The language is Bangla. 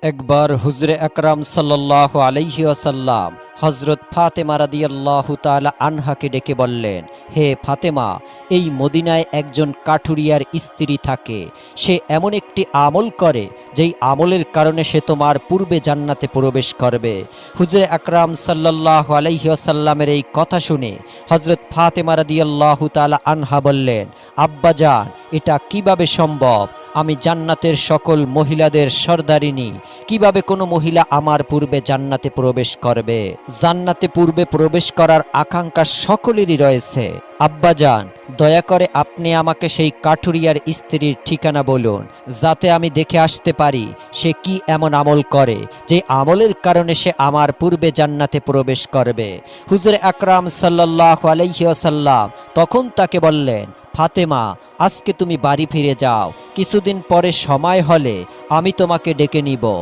একবার হুজরে আকরাম সাল্লাল্লাহু আলাইহি ওয়াসাল্লাম হজরত ফাতেমা রাদিয়াল্লাহু তাআলা আনহাকে ডেকে বললেন, হে ফাতেমা, এই মদিনায় একজন কাঠুরিয়ার স্ত্রী থাকে। সে এমন একটি আমল করে যেই আমলের কারণে সে তোমার পূর্বে জান্নাতে প্রবেশ করবে। হুজরে আকরাম সাল্লাল্লাহু আলাইহি ওয়াসাল্লামের এই কথা শুনে হজরত ফাতেমা রাদিয়াল্লাহু তাআলা আনহা বললেন, আব্বাজান, এটা কিভাবে সম্ভব? আমি জান্নাতের সকল মহিলাদের সর্দারিনী, কিভাবে কোনো মহিলা আমার পূর্বে জান্নাতে প্রবেশ করবে? জান্নাতে পূর্বে প্রবেশ করার আকাঙ্ক্ষা সকলেরই রয়েছে। আব্বাজান, দয়া করে আপনি আমাকে সেই কাঠুরিয়ার স্ত্রীর ঠিকানা বলুন, যাতে আমি দেখে আসতে পারি সে কি এমন আমল করে যে আমলের কারণে সে আমার পূর্বে জান্নাতে প্রবেশ করবে। হুজুর আকরাম সাল্লাল্লাহু আলাইহি ওয়াসাল্লাম তখন তাকে বললেন, ফাতেমা, আজকে তুমি বাড়ি ফিরে যাও, কিছুদিন পরে সময় হলে আমি তোমাকে ডেকে নিব।